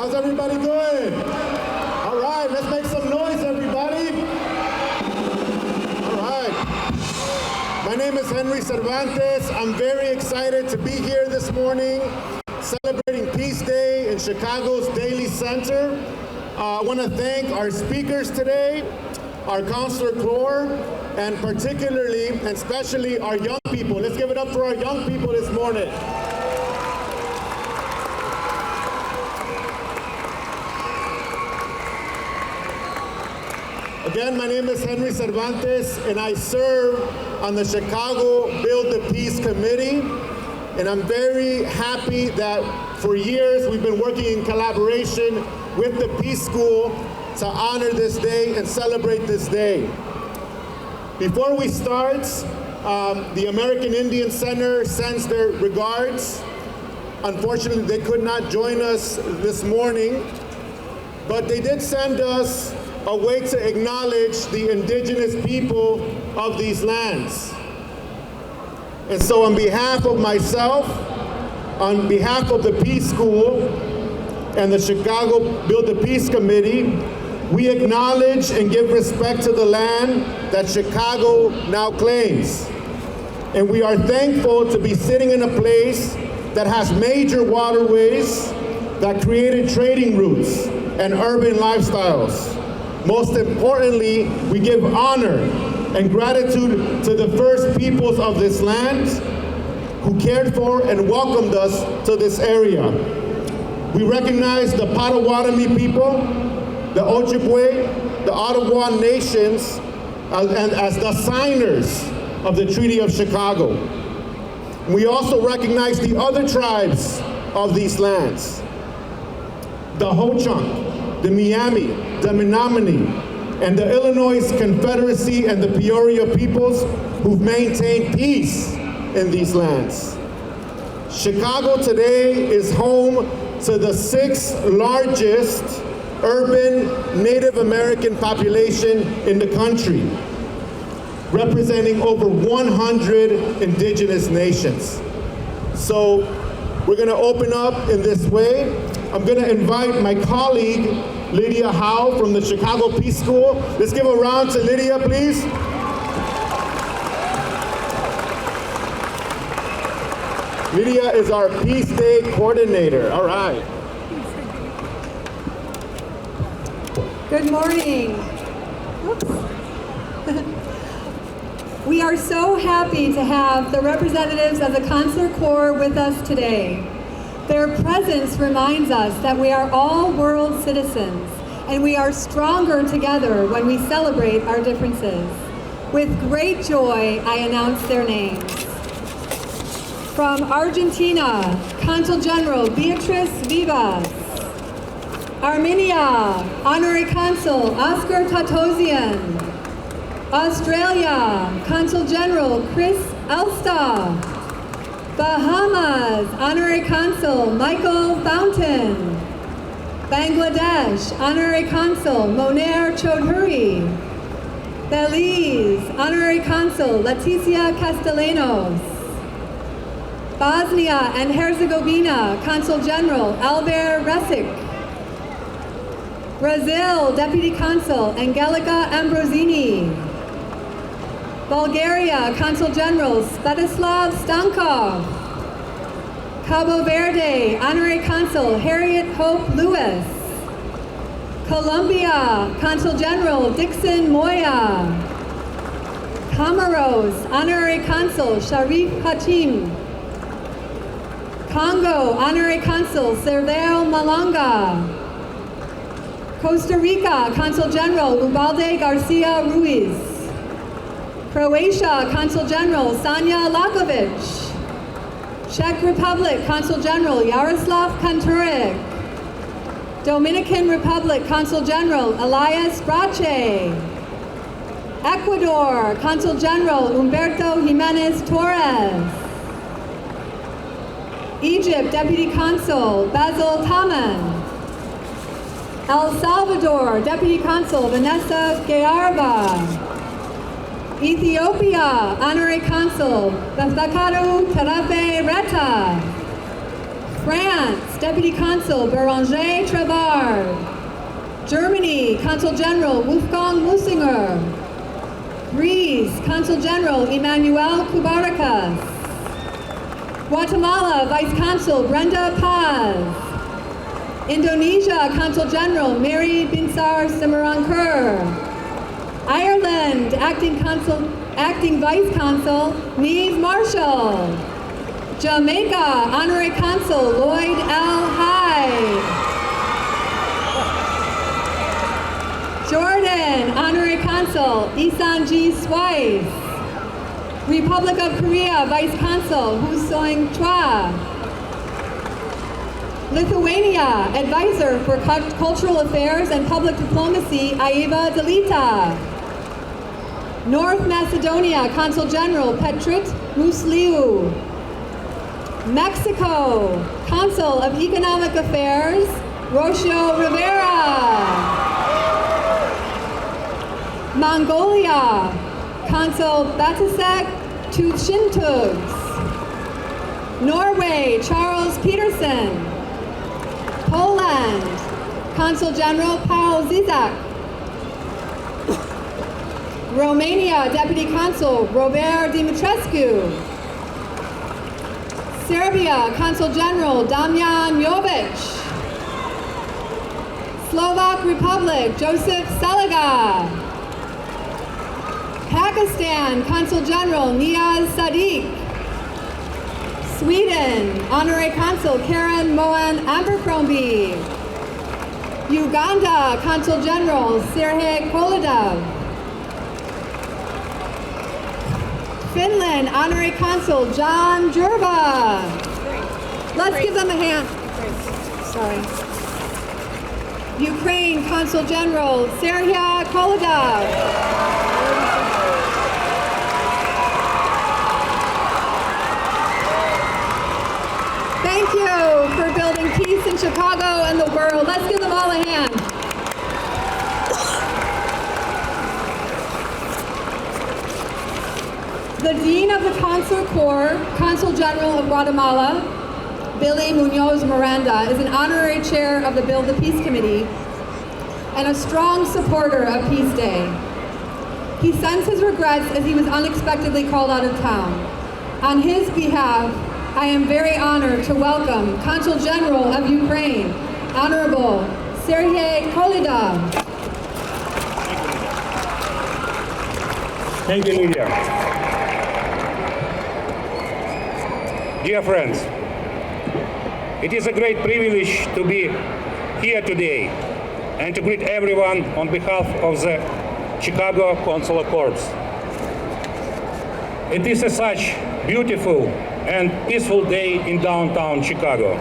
How's everybody doing? All right, let's make some noise, everybody. All right. My name is Henry Cervantes. I'm very excited to be here this morning, celebrating Peace Day in Chicago's Daily Center. I want to thank our speakers today, our Counselor Corps, and particularly and especially our young people. Let's give it up for our young people this morning. Again, my name is Henry Cervantes, and I serve on the Chicago Build the Peace Committee. And I'm very happy that for years we've been working in collaboration with the Peace School to honor this day and celebrate this day. Before we start, the American Indian Center sends their regards. Unfortunately, they could not join us this morning, but they did send us a way to acknowledge the indigenous people of these lands. And so on behalf of myself, on behalf of the Peace School and the Chicago Build the Peace Committee, we acknowledge and give respect to the land that Chicago now claims. And we are thankful to be sitting in a place that has major waterways that created trading routes and urban lifestyles. Most importantly, we give honor and gratitude to the first peoples of this land who cared for and welcomed us to this area. We recognize the Potawatomi people, the Ojibwe, the Ottawa nations as the signers of the Treaty of Chicago. We also recognize the other tribes of these lands, the Ho-Chunk, the Miami, the Menominee, and the Illinois Confederacy and the Peoria peoples who've maintained peace in these lands. Chicago today is home to the 6th largest urban Native American population in the country, representing over 100 indigenous nations. So we're gonna open up in this way. I'm gonna invite my colleague, Lydia Howe from the Chicago Peace School. Let's give a round to Lydia, please. Lydia is our Peace Day coordinator. All right. Good morning. We are so happy to have the representatives of the Counselor Corps with us today. Their presence reminds us that we are all world citizens, and we are stronger together when we celebrate our differences. With great joy, I announce their names. From Argentina, Consul General Beatriz Vivas. Armenia, Honorary Consul Oscar Tatosian. Australia, Consul General Chris Elsta. Bahamas, Honorary Consul Michael Fountain. Bangladesh, Honorary Consul Moner Choudhury. Belize, Honorary Consul Leticia Castellanos. Bosnia and Herzegovina, Consul General Albert Resic. Brazil, Deputy Consul Angelica Ambrosini. Bulgaria, Consul General Svetoslav Stankov. Cabo Verde, Honorary Consul Harriet Hope Lewis. Colombia, Consul General Dixon Moya. Comoros, Honorary Consul Sharif Hachim. Congo, Honorary Consul Serveo Malanga. Costa Rica, Consul General Ubalde Garcia Ruiz. Croatia, Consul General Sanja Lakovic. Czech Republic, Consul General Jaroslav Kanturek. Dominican Republic, Consul General Elias Brache. Ecuador, Consul General Humberto Jimenez Torres. Egypt, Deputy Consul Basil Taman. El Salvador, Deputy Consul Vanessa Gayarba. Ethiopia, Honorary Consul Befakaru Tarafe Reta. France, Deputy Consul Béranger Trevard. Germany, Consul General Wolfgang Musinger. Greece, Consul General Emmanuel Kubarakas. Guatemala, Vice Consul Brenda Paz. Indonesia, Consul General Mary Binsar Simarankar. Ireland, Acting Vice Consul Neve Marshall. Jamaica, Honorary Consul Lloyd L. Hyde. Jordan, Honorary Consul Isan G. Swice. Republic of Korea, Vice Consul Hu Soing Chua. Lithuania, Advisor for Cultural Affairs and Public Diplomacy Aiva Delita. North Macedonia, Consul General Petrit Musliu. Mexico, Consul of Economic Affairs Rocio Rivera. Mongolia, Consul Batasek Tuchintugs. Norway, Charles Peterson. Poland, Consul General Paul Zizak. Romania, Deputy Consul Robert Dimitrescu. Serbia, Consul General Damjan Jovic. Slovak Republic, Joseph Seliga. Pakistan, Consul General Niaz Sadiq. Sweden, Honorary Consul Karen Moen Abercrombie. Uganda, Consul General Serhej Kolodov. Finland, Honorary Consul John Jurva. Let's give them a hand. Sorry. Ukraine, Consul General Serhej Kolodov. Thank you for building peace in Chicago and the world. Let's give them all a hand. The Dean of the Consular Corps, Consul General of Guatemala, Billy Munoz Miranda, is an honorary chair of the Build the Peace Committee and a strong supporter of Peace Day. He sends his regrets as he was unexpectedly called out of town. On his behalf, I am very honored to welcome Consul General of Ukraine, Honorable Serhej Kolodov. Thank you, Lydia. Dear friends, it is a great privilege to be here today and to greet everyone on behalf of the Chicago Consular Corps. It is such beautiful and peaceful day in downtown Chicago,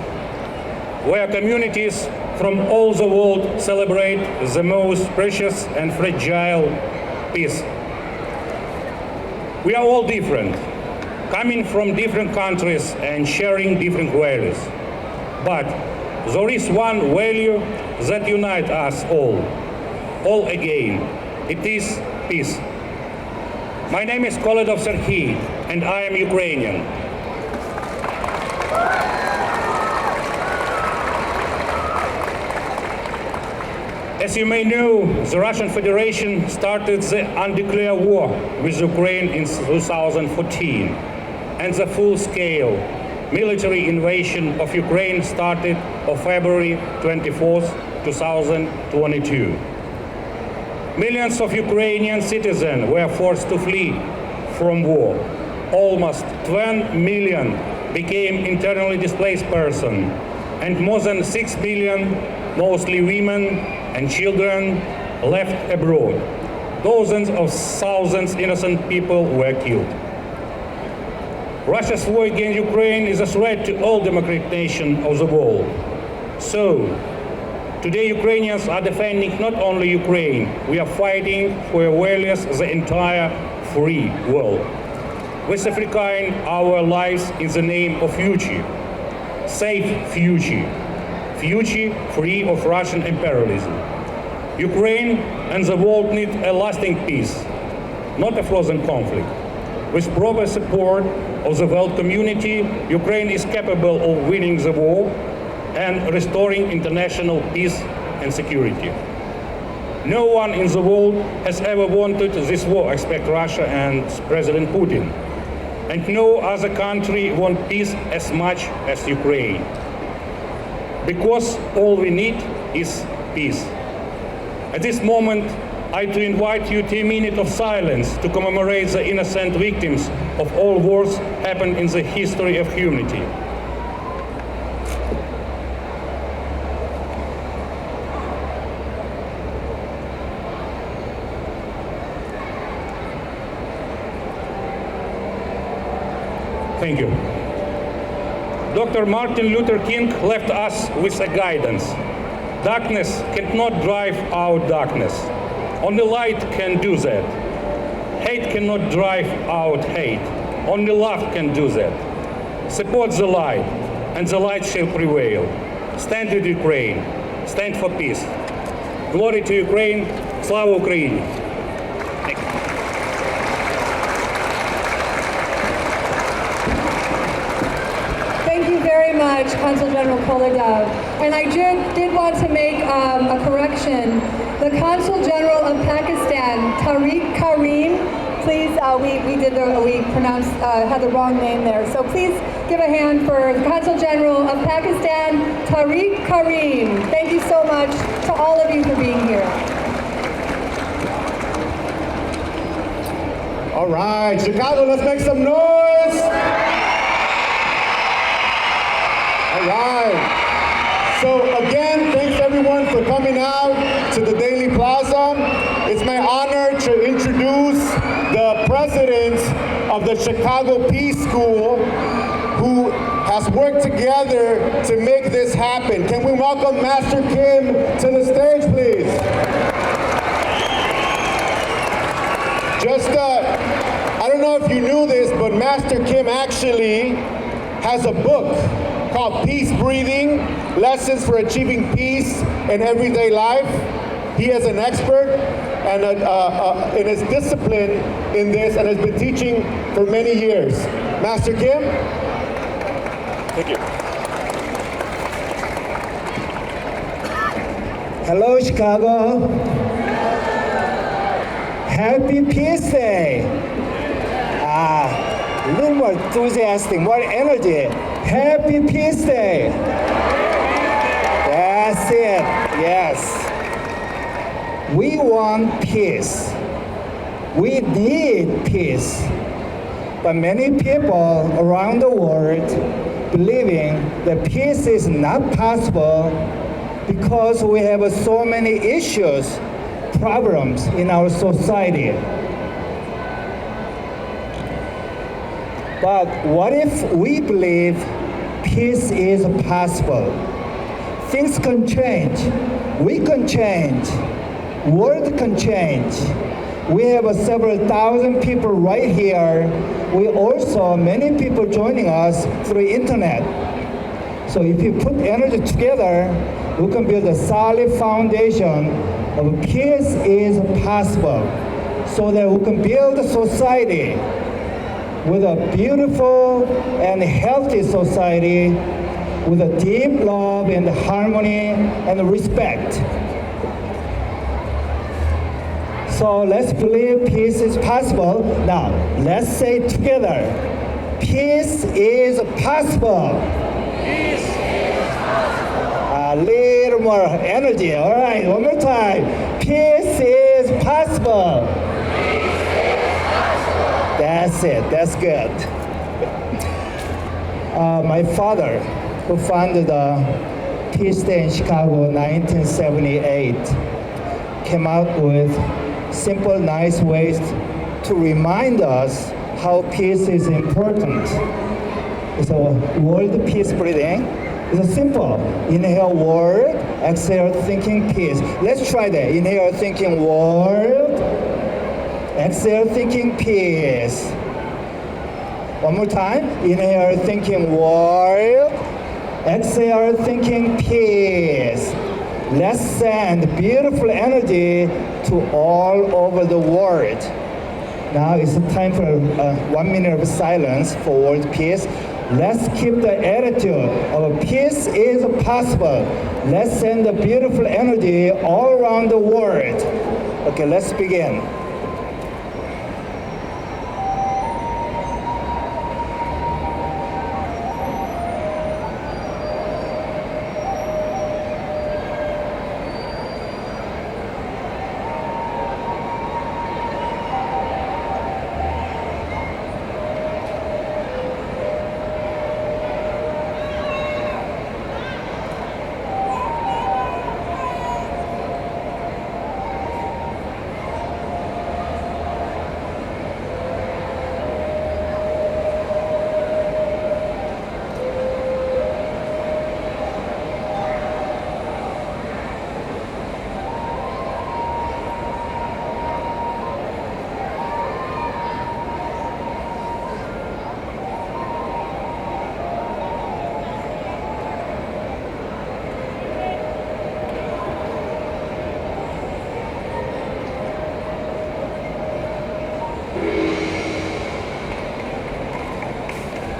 where communities from all the world celebrate the most precious and fragile peace. We are all different, coming from different countries and sharing different values. But there is one value that unites us all again. It is peace. My name is Kolodov Serhij, and I am Ukrainian. As you may know, the Russian Federation started the undeclared war with Ukraine in 2014, and the full-scale military invasion of Ukraine started on February 24, 2022. Millions of Ukrainian citizens were forced to flee from war. Almost 12 million became internally displaced persons, and more than 6 million, mostly women and children, left abroad. Dozens of thousands of innocent people were killed. Russia's war against Ukraine is a threat to all democratic nations of the world. So, today Ukrainians are defending not only Ukraine, we are fighting for values the entire free world. We sacrifice our lives in the name of future, safe future, future free of Russian imperialism. Ukraine and the world need a lasting peace, not a frozen conflict. With proper support of the world community, Ukraine is capable of winning the war and restoring international peace and security. No one in the world has ever wanted this war except Russia and President Putin. And no other country wants peace as much as Ukraine. Because all we need is peace. At this moment, I to invite you to a minute of silence to commemorate the innocent victims of all wars happened in the history of humanity. Thank you. Dr. Martin Luther King left us with a guidance. Darkness cannot drive out darkness. Only light can do that. Hate cannot drive out hate. Only love can do that. Support the light, and the light shall prevail. Stand with Ukraine. Stand for peace. Glory to Ukraine. Slava Ukraini. Thank you. Thank you very much, Consul General Koledav. And I did want to make a correction. The Consul General of Pakistan, Tariq Karim, please, we pronounced, had the wrong name there. So please give a hand for the Consul General of Pakistan, Tariq Karim. Thank you so much to all of you for being here. All right, Chicago, let's make some noise. All right. So again, thanks everyone for coming out to the Daily Plaza. It's my honor to introduce the president of the Chicago Peace School, who has worked together to make this happen. Can we welcome Master Kim to the stage, please? I don't know if you knew this, but Master Kim actually has a book called Peace Breathing, Lessons for Achieving Peace in Everyday Life. He is an expert and in his discipline in this and has been teaching for many years. Master Kim? Thank you. Hello, Chicago. Happy Peace Day. A little more enthusiastic, more energy. Happy Peace Day. That's it, yes. We want peace. We need peace. But many people around the world believing that peace is not possible because we have so many issues, problems in our society. But what if we believe peace is possible? Things can change. We can change. World can change. We have several thousand people right here. We also, many people joining us through internet. So if you put energy together, we can build a solid foundation of peace is possible, so that we can build a society with a beautiful and healthy society with a deep love and harmony and respect. So let's believe peace is possible. Now, let's say together, peace is possible. Peace is possible. A little more energy. All right, one more time. Peace is possible. That's it. That's good. My father, who founded the Peace Day in Chicago in 1978, came out with simple, nice ways to remind us how peace is important. It's a world peace breathing. It's a simple. Inhale world, exhale thinking peace. Let's try that. Inhale thinking world, exhale thinking peace. One more time. Inhale thinking world, exhale thinking peace. Let's send beautiful energy to all over the world. Now it's time for 1 minute of silence for world peace. Let's keep the attitude of peace is possible. Let's send the beautiful energy all around the world. Okay, let's begin.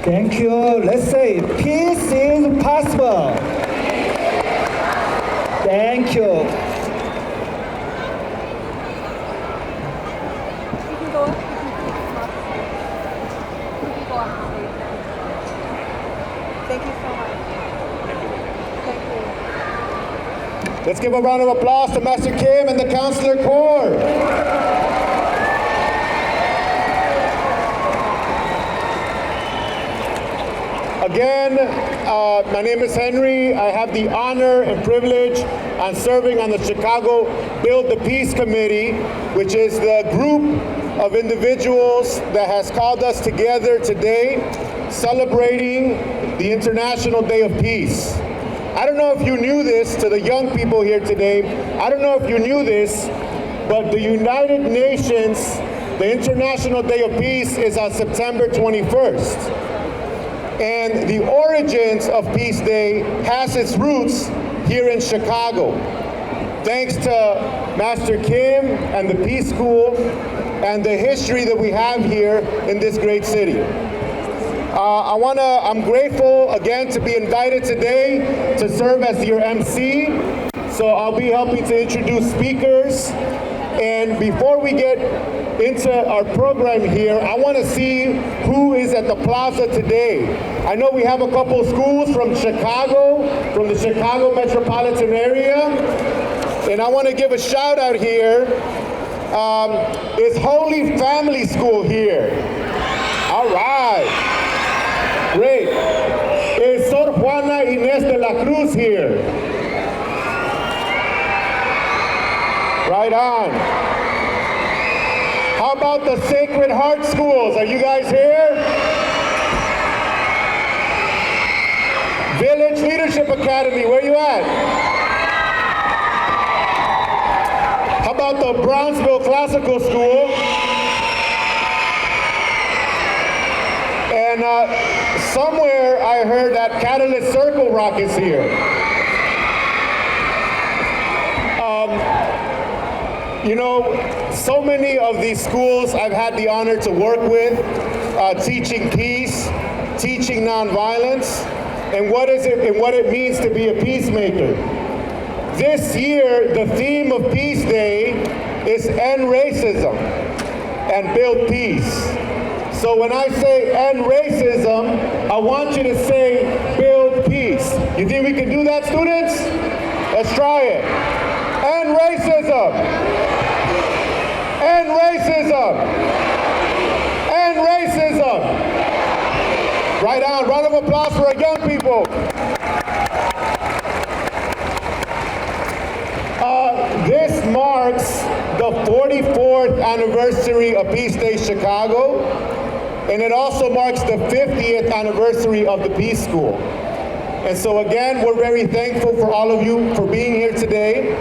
Thank you. Let's say peace is possible. Thank you. You can go up. You can go up. Thank you so much. Thank you. Let's give a round of applause to Master Kim and the Counselor Corps. Again, my name is Henry. I have the honor and privilege on serving on the Chicago Build the Peace Committee, which is the group of individuals that has called us together today, celebrating the International Day of Peace. I don't know if you knew this, to the young people here today, I don't know if you knew this, but the United Nations, the International Day of Peace is on September 21st. And the origins of Peace Day has its roots here in Chicago. Thanks to Master Kim and the Peace School and the history that we have here in this great city. I'm grateful again to be invited today to serve as your MC. So I'll be helping to introduce speakers. And before we get into our program here, I want to see who is at the plaza today. I know we have a couple schools from Chicago, from the Chicago metropolitan area. And I want to give a shout out here. Is Holy Family School here? All right. Great. Is Sor Juana Inés de la Cruz here? Right on. How about the Sacred Heart Schools? Are you guys here? Village Leadership Academy, where you at? How about the Brownsville Classical School? And somewhere I heard that Catalyst Circle Rock is here. You know, so many of these schools I've had the honor to work with, teaching peace, teaching nonviolence, and what it means to be a peacemaker. This year, the theme of Peace Day is End Racism and Build Peace. So when I say end racism, I want you to say build peace. You think we can do that, students? Let's try it. End racism. End racism! End racism! Right on. Round of applause for our young people. This marks the 44th anniversary of Peace Day Chicago, and it also marks the 50th anniversary of the Peace School. And so again, we're very thankful for all of you for being here today,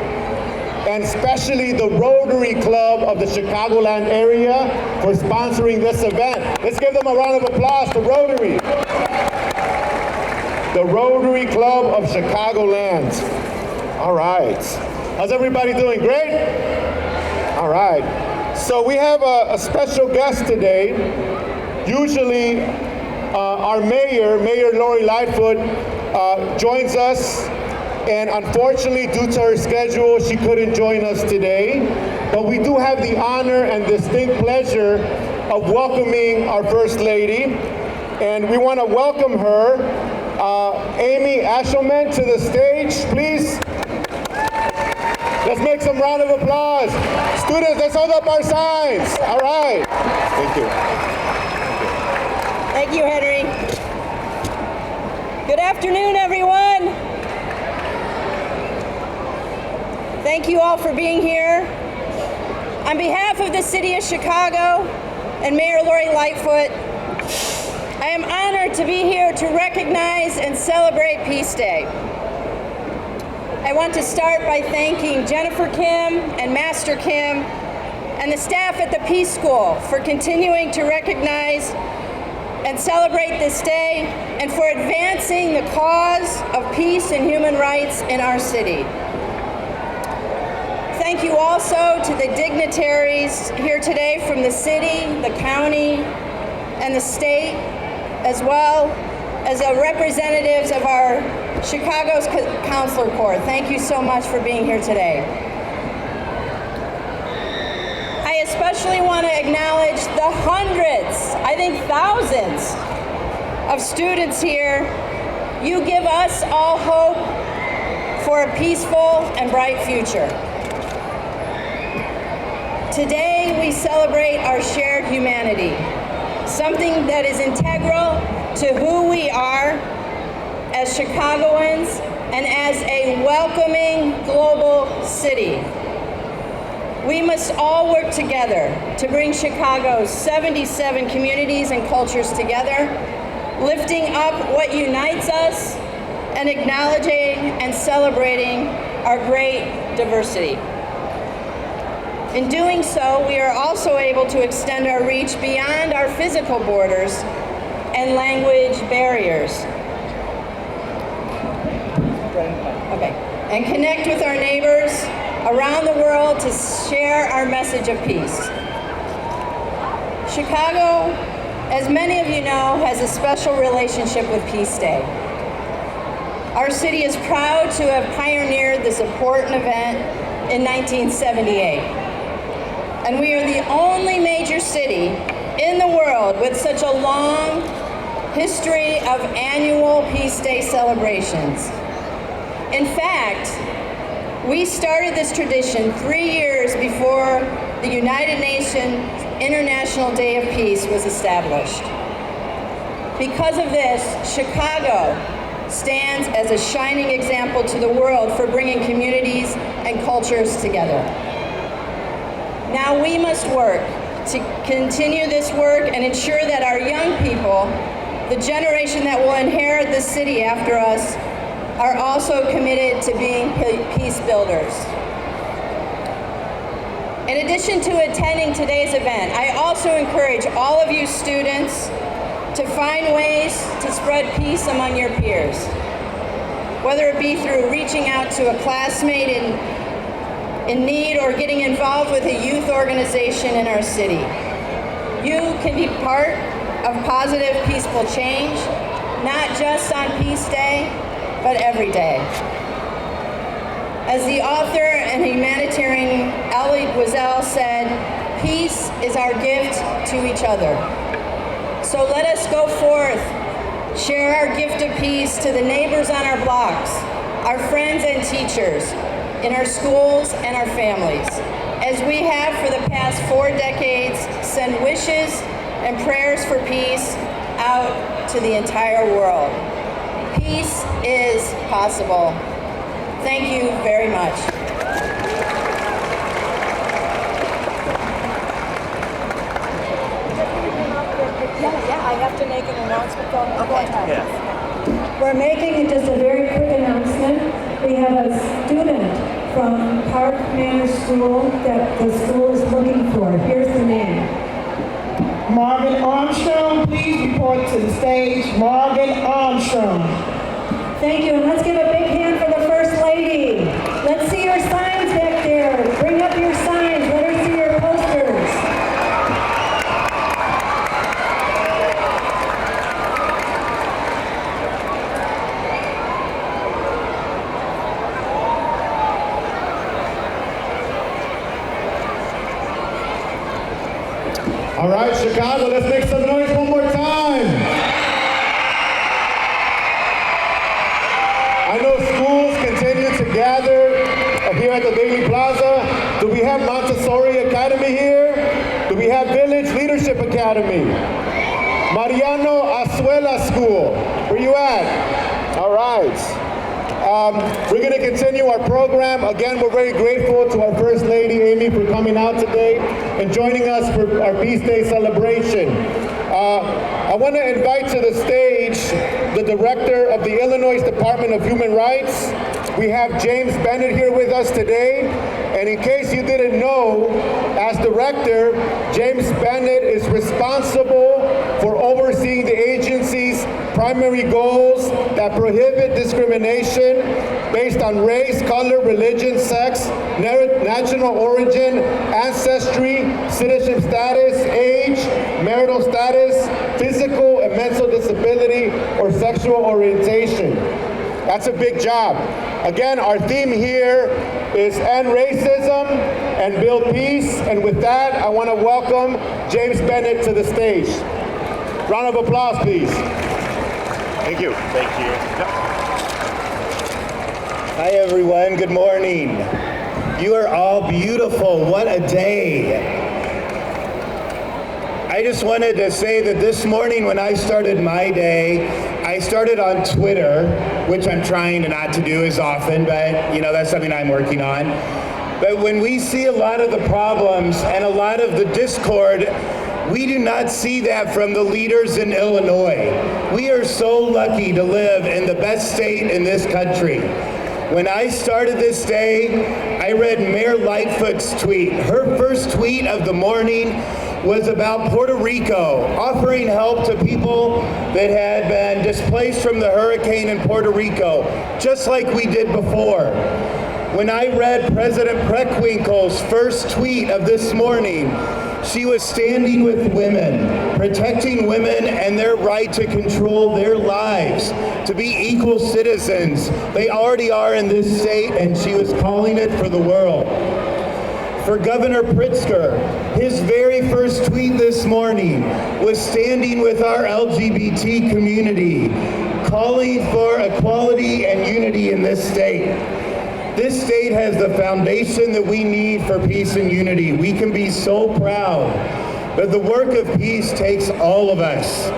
and especially the Rotary Club of the Chicagoland area for sponsoring this event. Let's give them a round of applause to Rotary. The Rotary Club of Chicagoland. All right. How's everybody doing? Great? All right. So we have a special guest today. Usually, our our mayor, Mayor Lori Lightfoot, joins us. And unfortunately, due to her schedule, she couldn't join us today. But we do have the honor and distinct pleasure of welcoming our First Lady. And we want to welcome her, Amy Ashelman, to the stage, please. Let's make some round of applause. Students, let's hold up our signs. All right. Thank you. Thank you, Henry. Good afternoon, everyone. Thank you all for being here. On behalf of the City of Chicago and Mayor Lori Lightfoot, I am honored to be here to recognize and celebrate Peace Day. I want to start by thanking Jennifer Kim and Master Kim and the staff at the Peace School for continuing to recognize and celebrate this day and for advancing the cause of peace and human rights in our city. Thank you also to the dignitaries here today from the city, the county, and the state, as well as the representatives of our Chicago's Counselor Corps. Thank you so much for being here today. I especially want to acknowledge the hundreds, I think thousands, of students here. You give us all hope for a peaceful and bright future. Today, we celebrate our shared humanity, something that is integral to who we are as Chicagoans and as a welcoming global city. We must all work together to bring Chicago's 77 communities and cultures together, lifting up what unites us and acknowledging and celebrating our great diversity. In doing so, we are also able to extend our reach beyond our physical borders and language barriers. Okay. And connect with our neighbors around the world to share our message of peace. Chicago, as many of you know, has a special relationship with Peace Day. Our city is proud to have pioneered this important event in 1978. And we are the only major city in the world with such a long history of annual Peace Day celebrations. In fact, we started this tradition 3 years before the United Nations International Day of Peace was established. Because of this, Chicago stands as a shining example to the world for bringing communities and cultures together. Now we must work to continue this work and ensure that our young people, the generation that will inherit this city after us, are also committed to being peace builders. In addition to attending today's event, I also encourage all of you students to find ways to spread peace among your peers, whether it be through reaching out to a classmate in need or getting involved with a youth organization in our city. You can be part of positive, peaceful change, not just on Peace Day, but every day. As the author and humanitarian Elie Wiesel said, peace is our gift to each other. So let us go forth, share our gift of peace to the neighbors on our blocks, our friends and teachers, in our schools and our families. As we have for the past 4 decades, send wishes and prayers for peace out to the entire world. Peace is possible. Thank you very much. Yeah, I have to make an announcement. Okay. We're making just a very quick announcement. We have a student from Park Manor School that the school is looking for. Here's the name. Marvin Armstrong, please report to the stage. Marvin Armstrong. Thank you, and let's give a big hand for the First Lady. Let's see your signs back there. Bring up your signs. Let her see your posters. All right, Chicago, let's make some noise one more time. I know schools continue to gather here at the Daily Plaza. Do we have Montessori Academy here? Do we have Village Leadership Academy? Mariano Azuela School, where you at? All right. We're going to continue our program. Again, we're very grateful to our First Lady, Amy, for coming out today and joining us for our Peace Day celebration. I want to invite to the stage the director of the Illinois Department of Human Rights. We have James Bennett here with us today. And in case you didn't know, as director, James Bennett is responsible for overseeing the agency's primary goals that prohibit discrimination based on race, color, religion, sex, national origin, ancestry, citizenship status, age, marital status, physical and mental disability, or sexual orientation. That's a big job. Again, our theme here is end racism and build peace. And with that, I want to welcome James Bennett to the stage. Round of applause, please. Thank you. Thank you. Hi everyone, good morning. You are all beautiful, what a day. I just wanted to say that this morning when I started my day, I started on Twitter, which I'm trying not to do as often, but you know, that's something I'm working on. But when we see a lot of the problems and a lot of the discord, we do not see that from the leaders in Illinois. We are so lucky to live in the best state in this country. When I started this day, I read Mayor Lightfoot's tweet. Her first tweet of the morning was about Puerto Rico, offering help to people that had been displaced from the hurricane in Puerto Rico, just like we did before. When I read President Preckwinkle's first tweet of this morning, she was standing with women, protecting women and their right to control their lives, to be equal citizens. They already are in this state, and she was calling it for the world. For Governor Pritzker, his very first tweet this morning was standing with our LGBT community, calling for equality and unity in this state. This state has the foundation that we need for peace and unity. We can be so proud, but the work of peace takes all of us.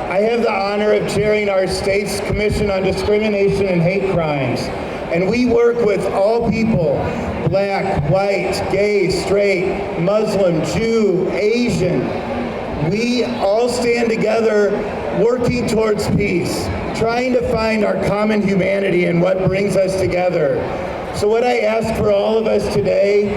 I have the honor of chairing our state's Commission on Discrimination and Hate Crimes, and we work with all people, black, white, gay, straight, Muslim, Jew, Asian. We all stand together working towards peace, trying to find our common humanity and what brings us together. So what I ask for all of us today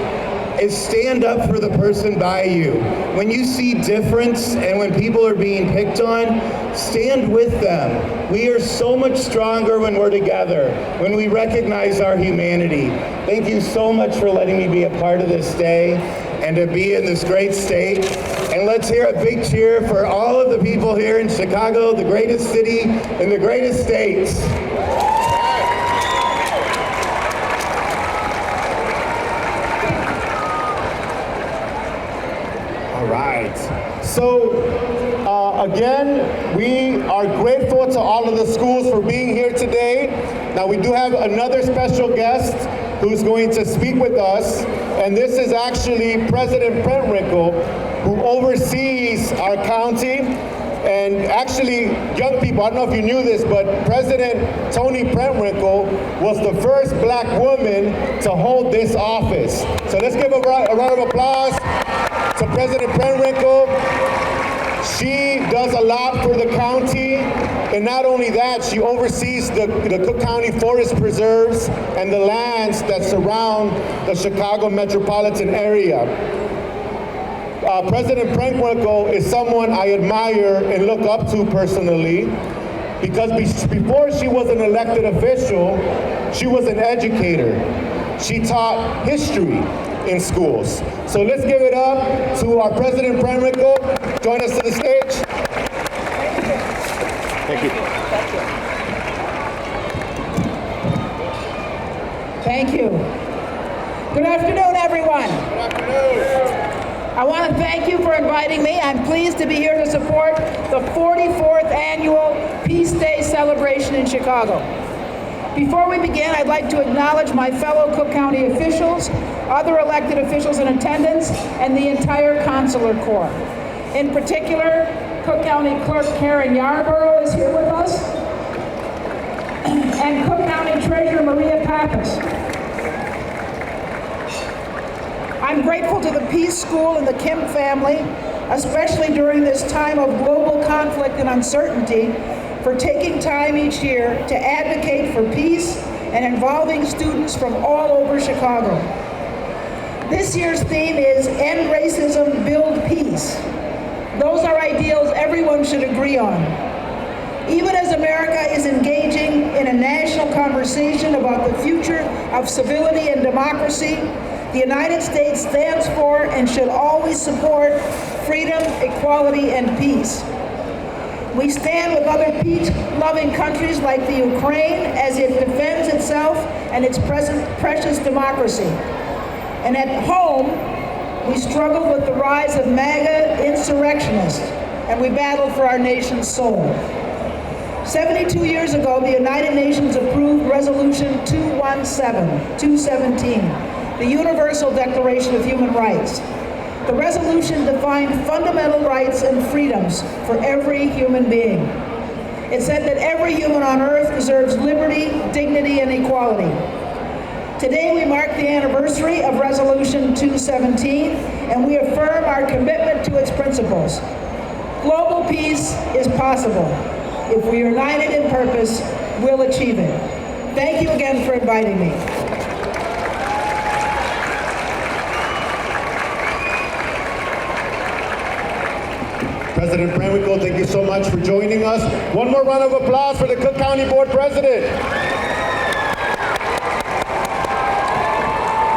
is stand up for the person by you. When you see difference and when people are being picked on, stand with them. We are so much stronger when we're together, when we recognize our humanity. Thank you so much for letting me be a part of this day and to be in this great state. And let's hear a big cheer for all of the people here in Chicago, the greatest city in the greatest states. So, again, we are grateful to all of the schools for being here today. Now, we do have another special guest who's going to speak with us, and this is actually President Prentwinkle, who oversees our county. And actually, young people, I don't know if you knew this, but President Toni Prentwinkle was the first black woman to hold this office. So let's give a round of applause to President Prentwinkle. She does a lot for the county, and not only that, she oversees the Cook County Forest Preserves and the lands that surround the Chicago metropolitan area. President Prentwinkle is someone I admire and look up to personally, because before she was an elected official, she was an educator. She taught history in schools. So let's give it up to our President Prentwinkle. Join us to the stage. Thank you. Thank you. Good afternoon, everyone. Good afternoon. I want to thank you for inviting me. I'm pleased to be here to support the 44th annual Peace Day celebration in Chicago. Before we begin, I'd like to acknowledge my fellow Cook County officials, other elected officials in attendance, and the entire Consular Corps. In particular, Cook County Clerk Karen Yarborough is here with us, and Cook County Treasurer Maria Pappas. I'm grateful to the Peace School and the Kim family, especially during this time of global conflict and uncertainty, for taking time each year to advocate for peace and involving students from all over Chicago. This year's theme is End Racism, Build Peace. Those are ideals everyone should agree on. Even as America is engaging in a national conversation about the future of civility and democracy, the United States stands for and should always support freedom, equality, and peace. We stand with other peace-loving countries like the Ukraine as it defends itself and its precious democracy. And at home, we struggle with the rise of MAGA insurrectionists, and we battle for our nation's soul. 72 years ago, the United Nations approved Resolution 217, the Universal Declaration of Human Rights. The resolution defined fundamental rights and freedoms for every human being. It said that every human on earth deserves liberty, dignity, and equality. Today we mark the anniversary of Resolution 217, and we affirm our commitment to its principles. Global peace is possible. If we are united in purpose, we'll achieve it. Thank you again for inviting me. President Bremico, thank you so much for joining us. One more round of applause for the Cook County Board President.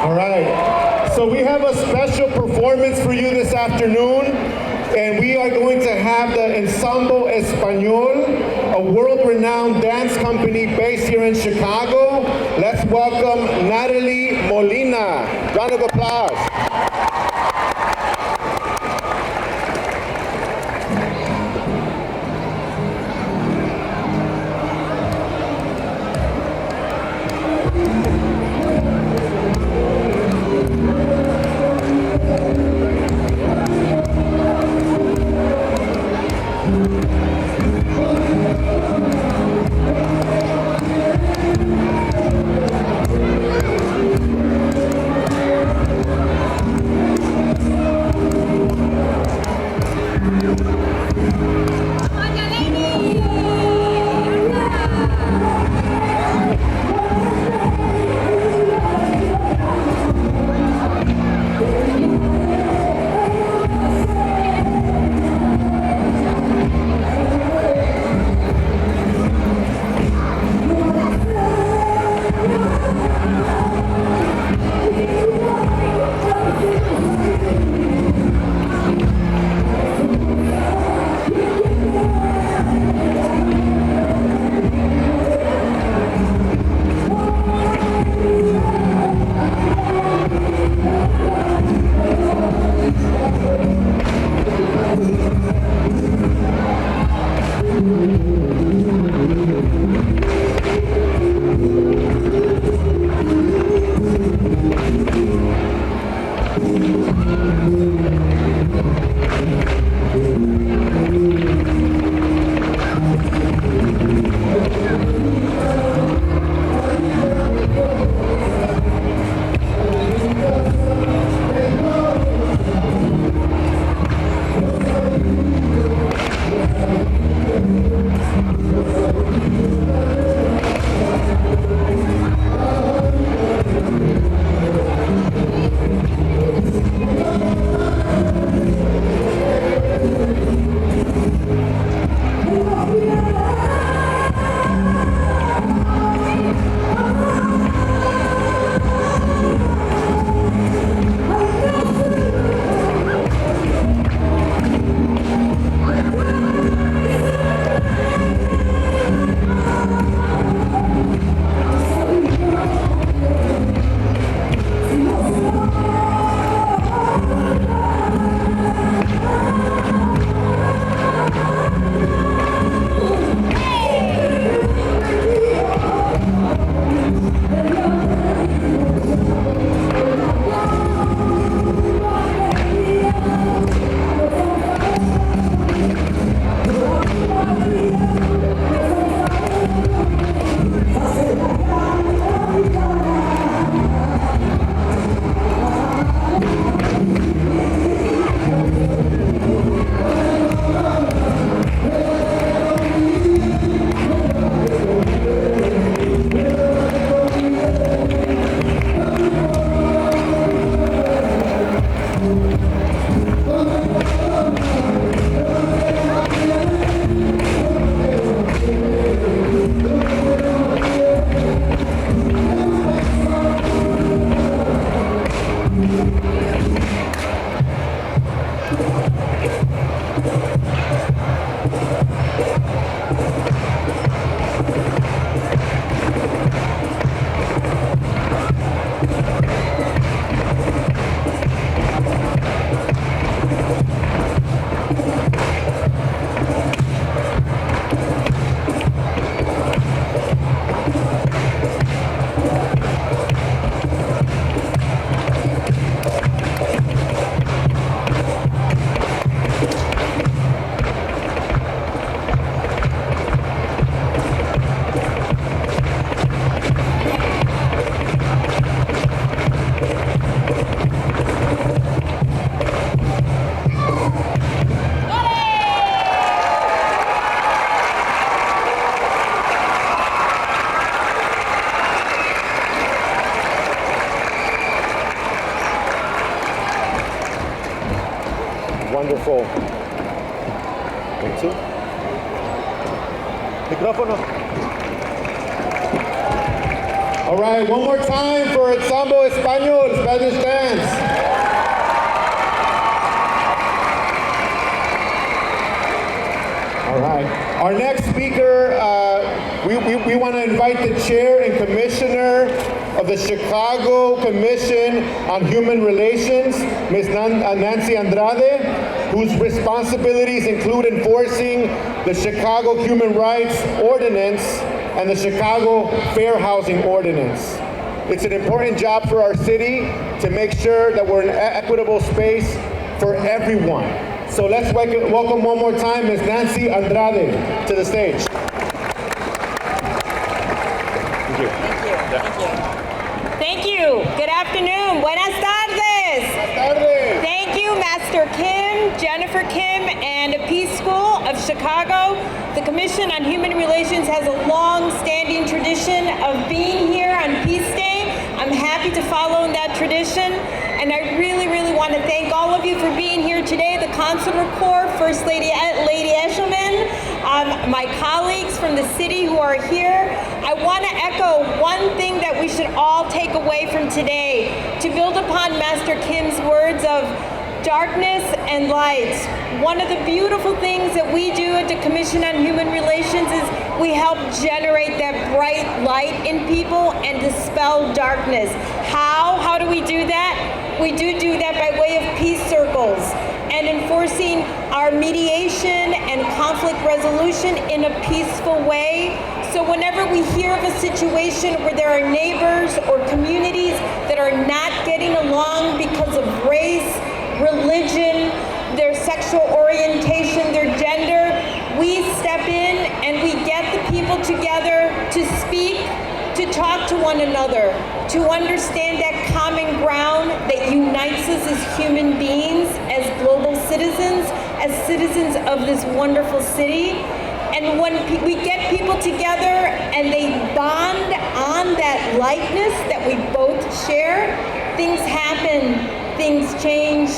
All right, so we have a special performance for you this afternoon, and we are going to have the Ensemble Español, a world-renowned dance company based here in Chicago. Let's welcome Natalie Molina. Round of applause. Wonderful. One, two. Micrófono. All right, one more time for Ensemble Español, Spanish dance. All right. Our next speaker, we want to invite the chair and commissioner of the Chicago Commission on Human Relations, Ms. Nancy Andrade, whose responsibilities include enforcing the Chicago Human Rights Ordinance and the Chicago Fair Housing Ordinance. It's an important job for our city to make sure that we're an equitable space for everyone. So let's welcome one more time Ms. Nancy Andrade to the stage. Thank you. Thank you. Good afternoon. Buenas tardes. Thank you, Master Kim, Jennifer Kim, and Peace School of Chicago. The Commission on Human Relations has a long-standing tradition of being here on Peace Day. I'm happy to follow in that tradition. And I really, really want to thank all of you for being here today, the Consular Corps, First Lady Eshelman, my colleagues from the city who are here. I want to echo one thing that we should all take away from today, to build upon Master Kim's words of darkness and light. One of the beautiful things that we do at the Commission on Human Relations is we help generate that bright light in people and dispel darkness. How do we do that? We do that by way of peace circles and enforcing our mediation and conflict resolution in a peaceful way. So whenever we hear of a situation where there are neighbors or communities that are not getting along because of race, religion, their sexual orientation, their gender, we step in and we get the people together to speak, to talk to one another, to understand that common ground that unites us as human beings, as global citizens, as citizens of this wonderful city. And when we get people together and they bond on that lightness that we both share, things happen, things change,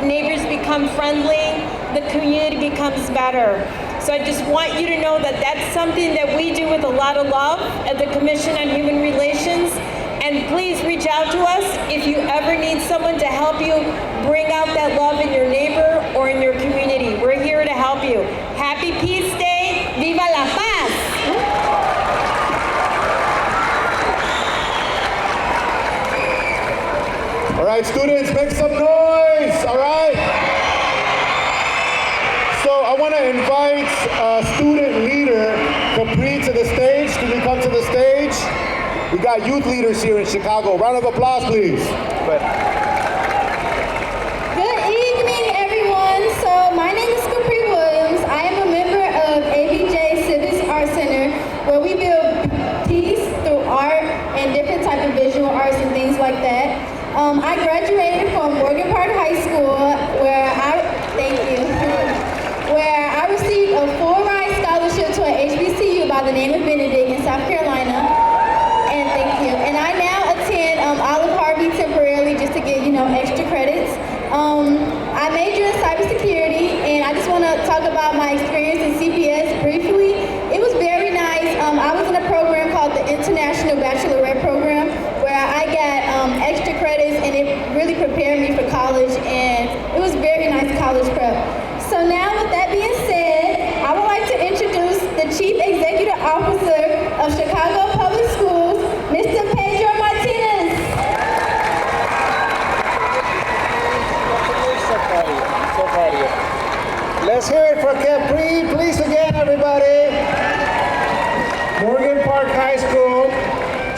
neighbors become friendly, the community becomes better. So I just want you to know that that's something that we do with a lot of love at the Commission on Human Relations. And please reach out to us if you ever need someone to help you bring out that love in your neighbor or in your community. We're here to help you. Happy Peace Day. Viva la paz. All right, students, make some noise. All right. So I want to invite student leader Capri to the stage. Can you come to the stage? We got youth leaders here in Chicago. Round of applause, please. Good evening, everyone. So my name is Capri Williams. I am a member of ABJ Civics Art Center, where we build peace through art and different types of visual arts and things like that. I graduated from Morgan Park High School, where I received a full-ride scholarship to an HBCU by the name of Benedict in South Carolina. And thank you. And I now attend Olive Harvey temporarily just to get, extra credits. I majored in cybersecurity, and I just want to talk about my experience in CPS briefly. It was very nice. I was in a program called the International Bachelorette Program, where I got extra credits, and it really prepared me for college, and it was very nice college prep. So now, with that being said, I would like to introduce the Chief Executive Officer of Chicago Public Schools, Mr. Pedro Martinez. So proud of you. Let's hear it for Capri, please again, everybody. Morgan Park High School.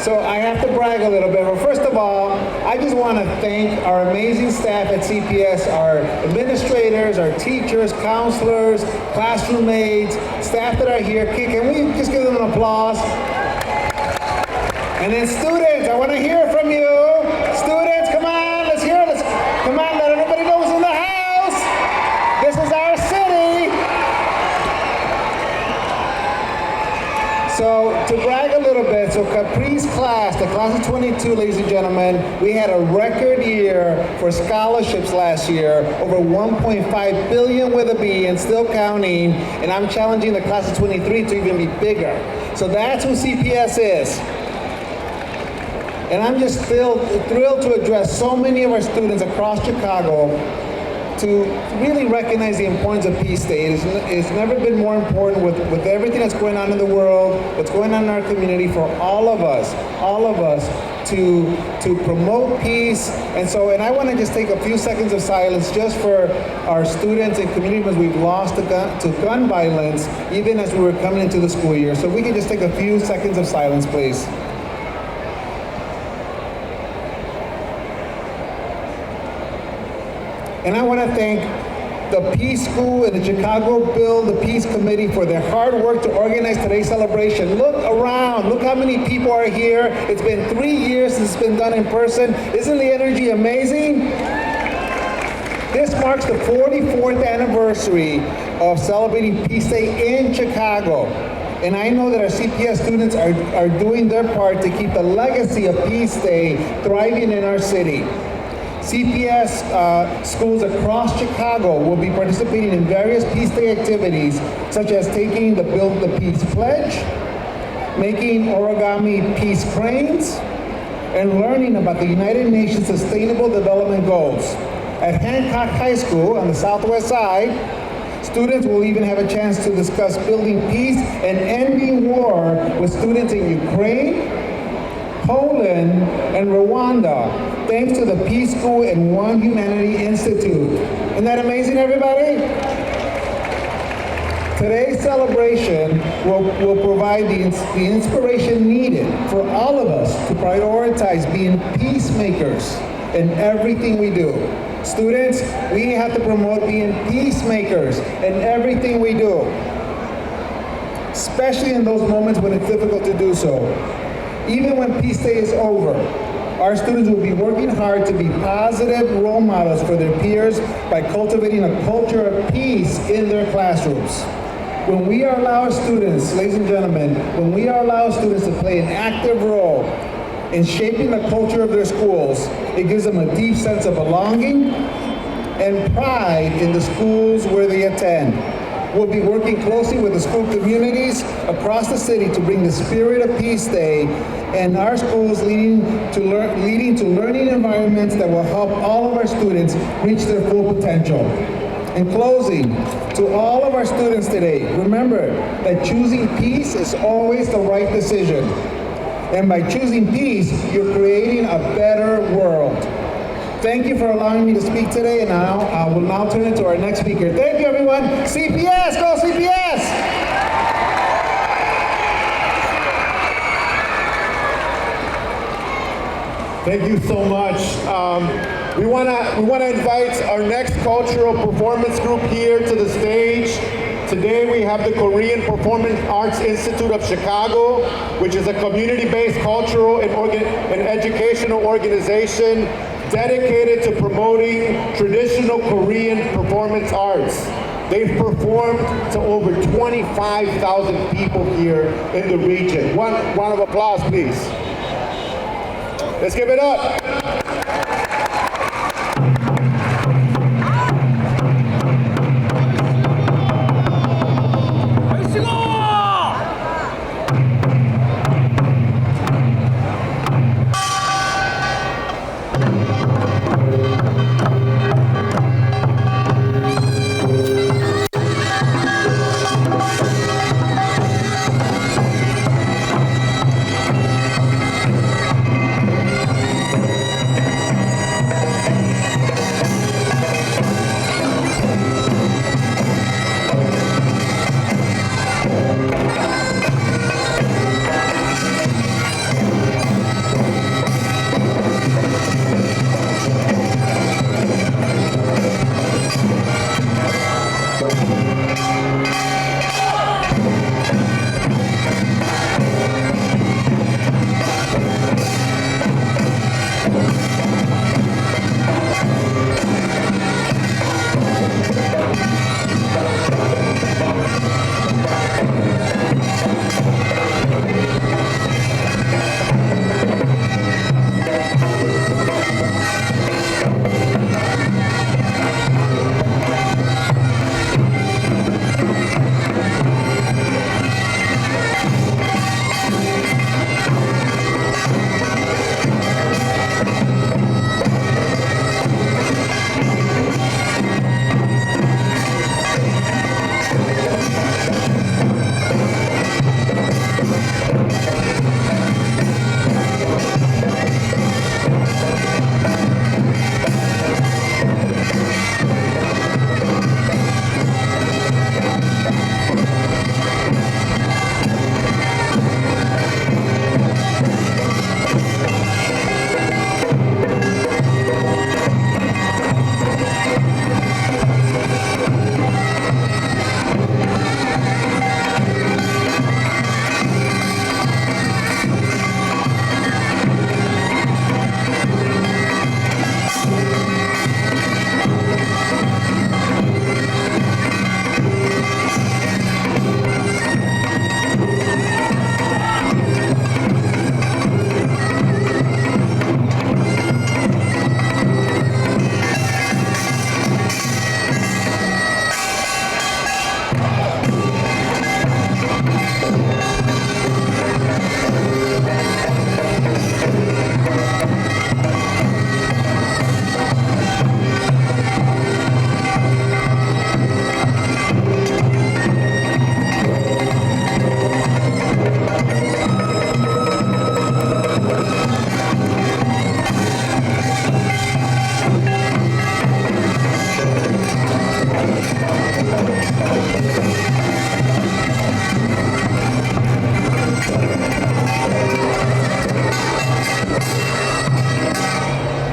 So I have to brag a little bit. Well, first of all, I just want to thank our amazing staff at CPS, our administrators, our teachers, counselors, classroom aides, staff that are here. Can we just give them an applause? And then students, I want to hear from you. Students, come on, let's hear it. Come on, let everybody know who's in the house. This is our city. So to brag a little bit, so Capri's class, the class of 22, ladies and gentlemen, we had a record year for scholarships last year, over 1.5 billion with a B and still counting, and I'm challenging the class of 23 to even be bigger. So that's who CPS is. And I'm just thrilled to address so many of our students across Chicago to really recognize the importance of Peace Day. It's never been more important with everything that's going on in the world, what's going on in our community, for all of us to promote peace. And I want to just take a few seconds of silence just for our students and community members we've lost to gun violence, even as we were coming into the school year. So we can just take a few seconds of silence, please. And I want to thank the Peace School and the Chicago Build the Peace Committee for their hard work to organize today's celebration. Look around, look how many people are here. It's been 3 years since it's been done in person. Isn't the energy amazing? This marks the 44th anniversary of celebrating Peace Day in Chicago. And I know that our CPS students are doing their part to keep the legacy of Peace Day thriving in our city. CPS schools across Chicago will be participating in various Peace Day activities, such as taking the Build the Peace Pledge, making origami peace cranes, and learning about the United Nations Sustainable Development Goals. At Hancock High School on the southwest side, students will even have a chance to discuss building peace and ending war with students in Ukraine, Poland, and Rwanda, thanks to the Peace School and One Humanity Institute. Isn't that amazing, everybody? Today's celebration will provide the inspiration needed for all of us to prioritize being peacemakers in everything we do. Students, we have to promote being peacemakers in everything we do, especially in those moments when it's difficult to do so. Even when Peace Day is over, our students will be working hard to be positive role models for their peers by cultivating a culture of peace in their classrooms. When we allow students, ladies and gentlemen, when we allow students to play an active role in shaping the culture of their schools, it gives them a deep sense of belonging and pride in the schools where they attend. We'll be working closely with the school communities across the city to bring the spirit of Peace Day and our schools leading to learning environments that will help all of our students reach their full potential. In closing, to all of our students today, remember that choosing peace is always the right decision. And by choosing peace, you're creating a better world. Thank you for allowing me to speak today, and I will now turn it to our next speaker. Thank you, everyone. CPS, go CPS! Thank you so much. We want to invite our next cultural performance group here to the stage. Today we have the Korean Performing Arts Institute of Chicago, which is a community-based cultural and educational organization dedicated to promoting traditional Korean performance arts. They've performed to over 25,000 people here in the region. One round of applause, please. Let's give it up.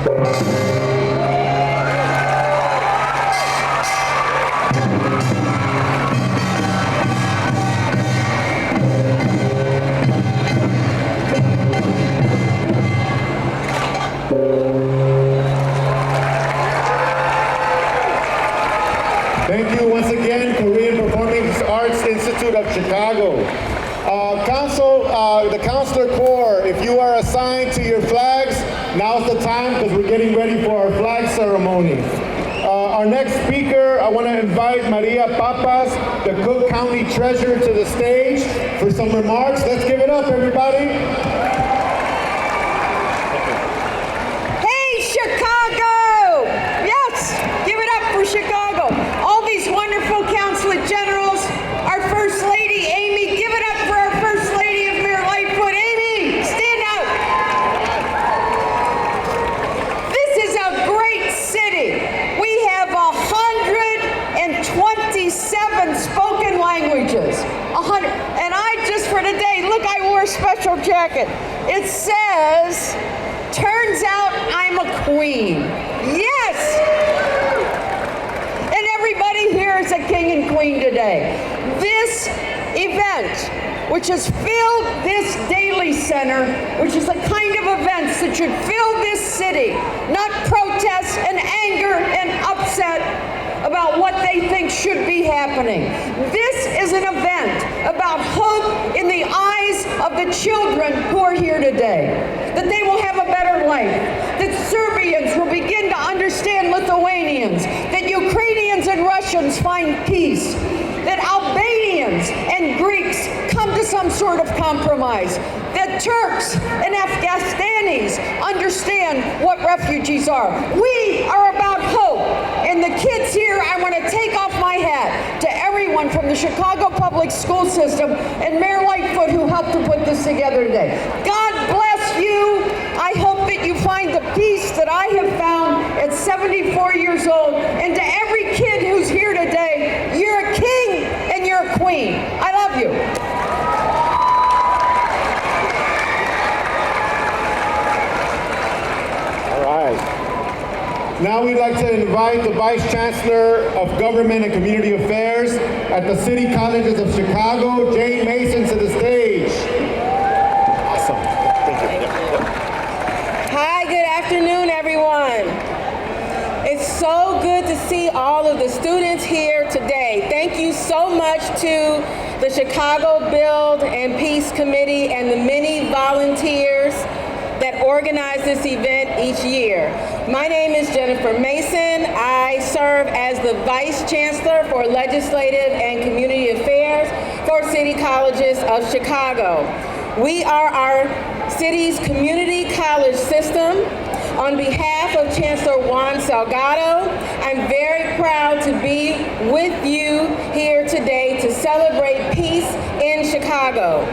Thank you once again, Korean Performing Arts Institute of Chicago. The Counselor Corps, if you are assigned to your flags, now's the time because we're getting ready for our flag ceremony. Our next speaker, I want to invite Maria Papas, the Cook County Treasurer, to the stage for some remarks. Let's give it up, everybody. Hey, Chicago! Yes, give it up for Chicago. All these wonderful consulate generals, our First Lady, Amy, give it up for our First Lady of Mayor Lightfoot. Amy, stand up. This is a great city. We have 127 spoken languages. 100. And I just for today, look, I wore a special jacket. It says, turns out I'm a queen. Yes! And everybody here is a king and queen today. This event, which has filled this Daily Center, which is the kind of events that should fill this city, not protests and anger and upset about what they think should be happening. This is an event about hope in the eyes of the children who are here today, that they will have a better life, that Serbians will begin to understand Lithuanians, that Ukrainians and Russians find peace, that Albanians and Greeks come to some sort of compromise, that Turks and Afghanis understand what refugees are. We are about hope. And the kids here, I want to take off my hat to everyone from the Chicago Public School System and Mayor Lightfoot who helped to put this together today. God bless you. I hope that you find the peace that I have found at 74 years old. And to every kid who's here today, you're a king and you're a queen. I love you. Now we'd like to invite the Vice Chancellor of Government and Community Affairs at the City Colleges of Chicago, Jane Mason, to the stage. Awesome. Thank you. Hi, good afternoon, everyone. It's so good to see all of the students here today. Thank you so much to the Chicago Build and Peace Committee and the many volunteers that organize this event each year. My name is Jennifer Mason. I serve as the Vice Chancellor for Legislative and Community Affairs for City Colleges of Chicago. We are our city's community college system. On behalf of Chancellor Juan Salgado, I'm very proud to be with you here today to celebrate peace in Chicago.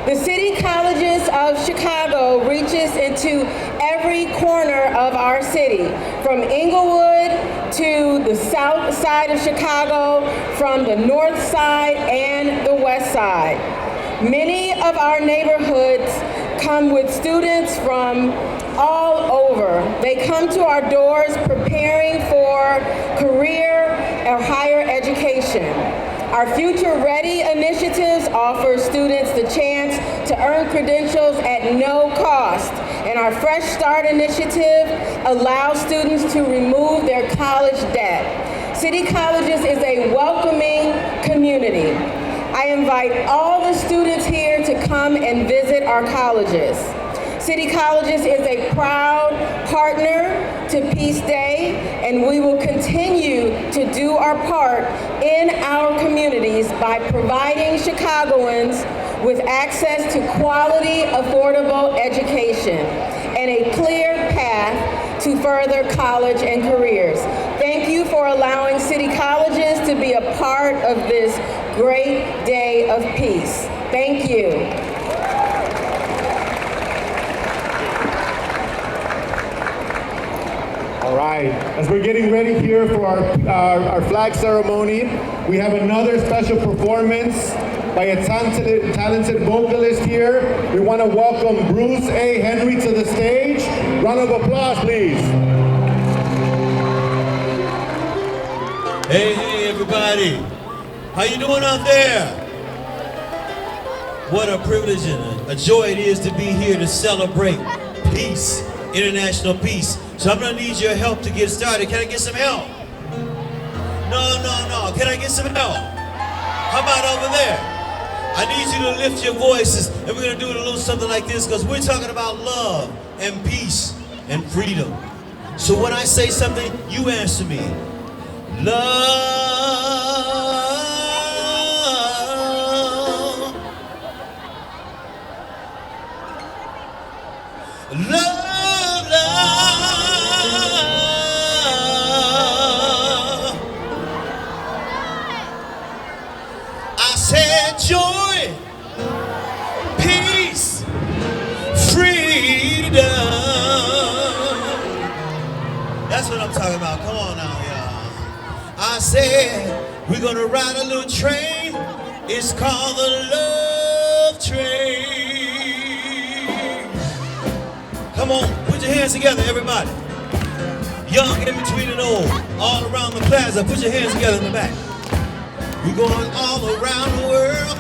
The City Colleges of Chicago reaches into every corner of our city, from Inglewood to the south side of Chicago, from the north side and the west side. Many of our neighborhoods come with students from all over. They come to our doors preparing for career or higher education. Our Future Ready initiatives offer students the chance to earn credentials at no cost. And our Fresh Start initiative allows students to remove their college debt. City Colleges is a welcoming community. I invite all the students here to come and visit our colleges. City Colleges is a proud partner to Peace Day, and we will continue to do our part in our communities by providing Chicagoans with access to quality, affordable education and a clear path to further college and careers. Thank you for allowing City Colleges to be a part of this great day of peace. Thank you. All right, as we're getting ready here for our flag ceremony, we have another special performance by a talented vocalist here. We want to welcome Bruce A. Henry to the stage. Round of applause, please. Hey, everybody. How you doing out there? What a privilege and a joy it is to be here to celebrate peace, international peace. So I'm gonna need your help to get started. Can I get some help? No. Can I get some help? How about over there? I need you to lift your voices, and we're gonna do it a little something like this, because we're talking about love and peace and freedom. So when I say something, you answer me. Love. Love, love. I said joy, peace, freedom. That's what I'm talking about. Come on now, y'all. I said we're gonna ride a little train. It's called the love train. Come on, put your hands together, everybody. Young, in between and old, all around the plaza. Put your hands together in the back. We're going all around the world,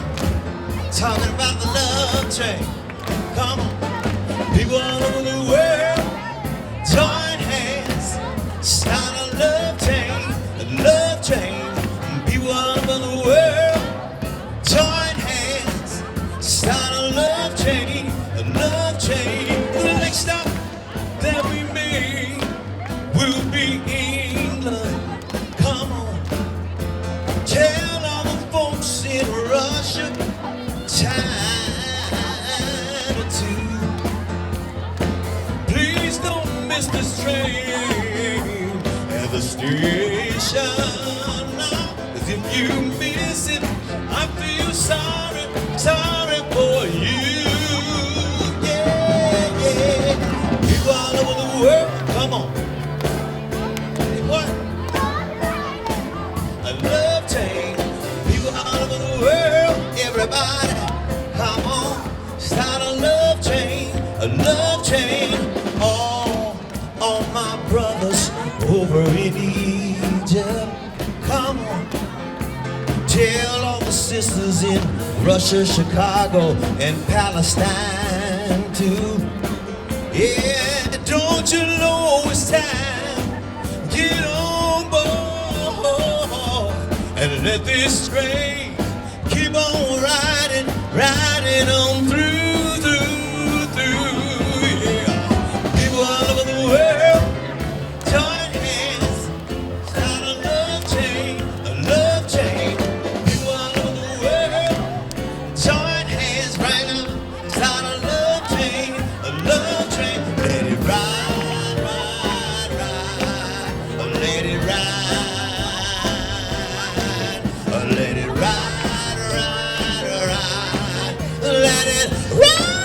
talking about the love train. Come on, people all over the world, join hands, start a love train, a love train. People all over the world, join hands, start a love train, a love train. The next stop that we make will be England. Come on, tell all the folks in Russia, China too. Please don't miss this train at the station now. 'Cause if you miss it, I feel sorry for you. Yeah. People all over the world, come on. Hey, what? A love train. People all over the world, everybody, come on. Start a love train, a love train. All my brothers over in Egypt, come on. Tell all the sisters in Russia, Chicago, and Palestine too. Yeah, don't you know it's time? Get on board and let this train keep on riding on through. Yeah, people all over the world, join hands, start a love chain, a love chain. People all over the world, join hands right now, start a love chain, a love train. Let it ride, ride, ride, let it ride, let it ride, ride, ride, let it ride.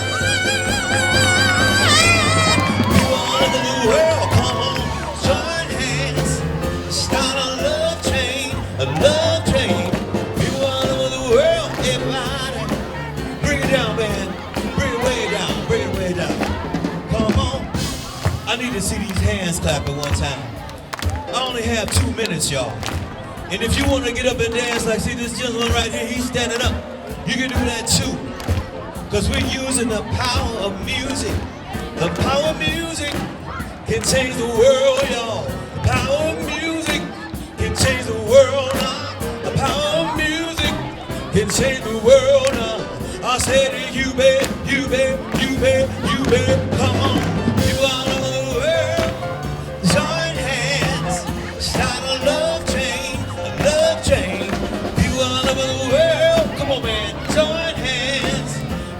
People all over the world, come on, join hands, start a love chain, a love chain. People all over the world, everybody, bring it down, man, bring it way down, bring it way down. Come on, I need to see these hands clapping one time. I only have 2 minutes, y'all. And if you want to get up and dance, like see this gentleman right here, he's standing up. You can do that too. Because we're using the power of music. The power of music can change the world, y'all. The power of music can change the world now. The power of music can change the world now. I said to you, babe, you babe, you babe, you babe, come on. People all over the world, join hands, start a love chain, a love chain. People all over the world, come on, man, join hands,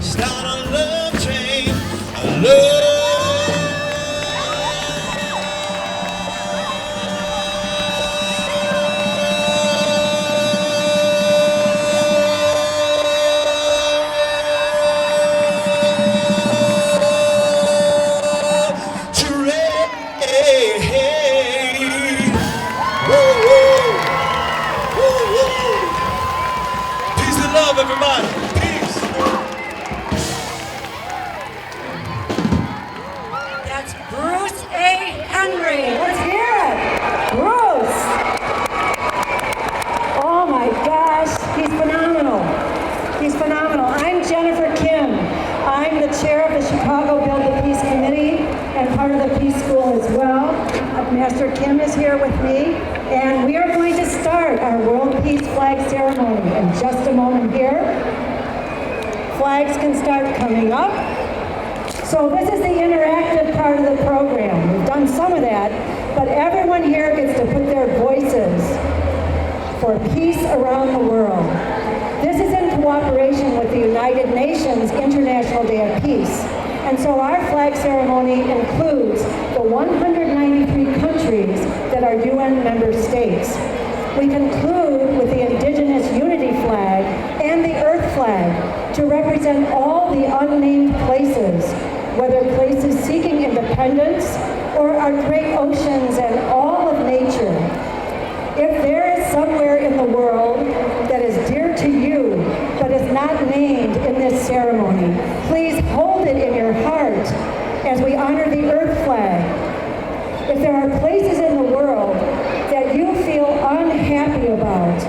start a love chain, a love. Peace and love, everybody. Peace. That's brilliant. Hungary. Let's hear it. Bruce. Oh my gosh, he's phenomenal. He's phenomenal. I'm Jennifer Kim. I'm the chair of the Chicago Build the Peace Committee and part of the Peace School as well. Master Kim is here with me, and we are going to start our World Peace Flag Ceremony in just a moment here. Flags can start coming up. So this is the interactive part of the program. We've done some of that, but everyone here gets to put their voices for peace around the world. This is in cooperation with the United Nations International Day of Peace. And so our flag ceremony includes the 193 countries that are UN member states. We conclude with the Indigenous Unity flag and the Earth flag to represent all the unnamed places, whether places seeking independence or our great oceans and all of nature. If there is somewhere in the world that is dear to you but is not named in this ceremony, please hold it in your heart as we honor the Earth flag. If there are places in the world that you feel unhappy about,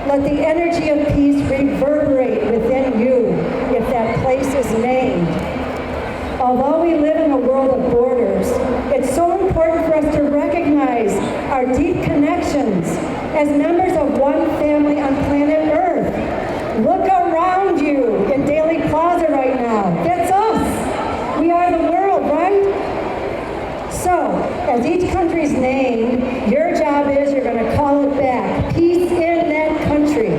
let the energy of peace reverberate within you if that place is named. Although we live in a world of borders, it's so important for us to recognize our deep connections as members of one family on planet Earth. Look around you in Daley Plaza right now. That's us. We are the world, right? So, as each country's named, your job is you're going to call it back. Peace in that country.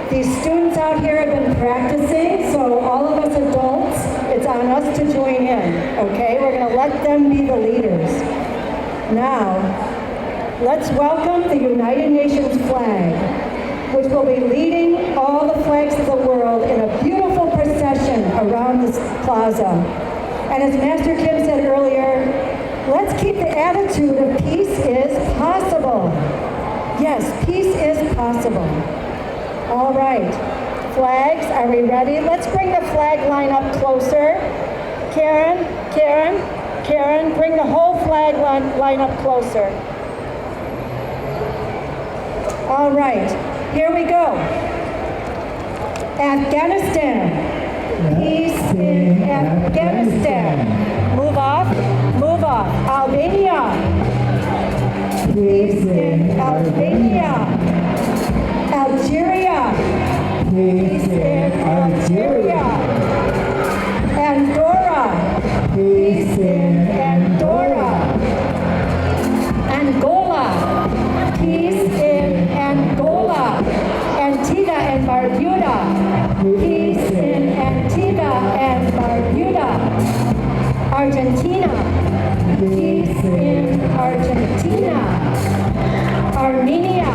These students out here have been practicing, so all of us adults, it's on us to join in, okay? We're going to let them be the leaders. Now, let's welcome the United Nations flag, which will be leading all the flags of the world in a beautiful procession around this plaza. And as Master Kim said earlier, let's keep the attitude of peace is possible. Yes, peace is possible. All right, flags, are we ready? Let's bring the flag line up closer. Karen, bring the whole flag line up closer. All right, here we go. Afghanistan. Peace in Afghanistan. Move off. Albania. Peace in Albania. Algeria. Peace in Algeria. Andorra. Peace in Andorra. Angola. Peace in Angola. Antigua and Barbuda. Peace in Antigua and Barbuda. Argentina. Peace in Argentina. Armenia.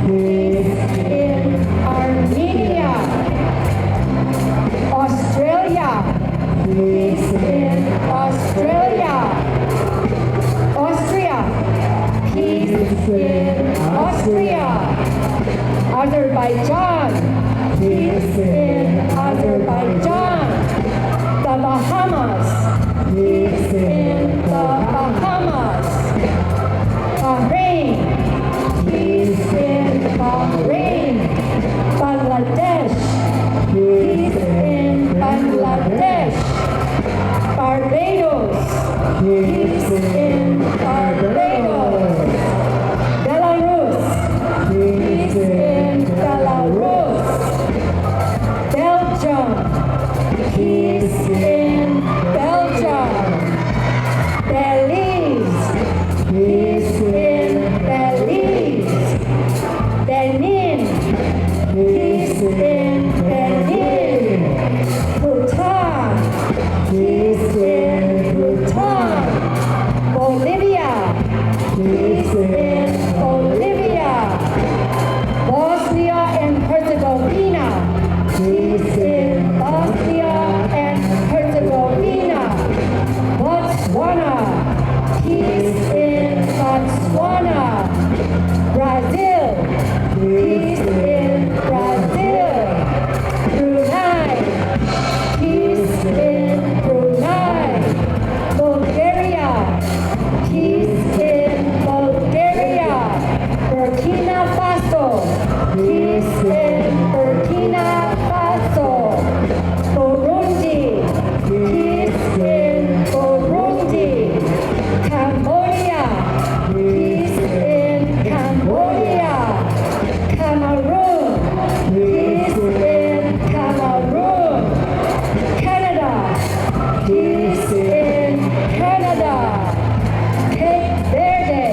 Peace in Armenia. Australia. Peace in Australia. Austria. Peace in Austria. Azerbaijan. Peace in Azerbaijan. The Bahamas. Peace in the Bahamas. Bahrain. Peace in Bahrain. Bangladesh. Peace in Bangladesh. Barbados. Peace in Barbados. Belarus. Peace in Belarus. Belgium. Peace in Belgium. Belize. Peace in Belize. Benin. Peace in Benin. Bhutan. Peace in Bhutan. Bolivia. Peace in Bolivia. Bosnia and Herzegovina. Peace in Bosnia and Herzegovina. Botswana. Peace in Botswana. Brazil. Peace in Brazil. Brunei. Peace in Brunei. Bulgaria. Cambodia. Peace in Cambodia. Cameroon. Peace in Cameroon. Canada. Peace in Canada. Cape Verde.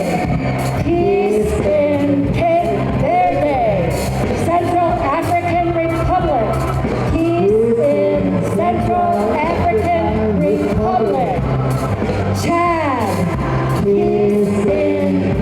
Peace in Cape Verde. Central African Republic. Peace in Central African Republic. Chad. Peace in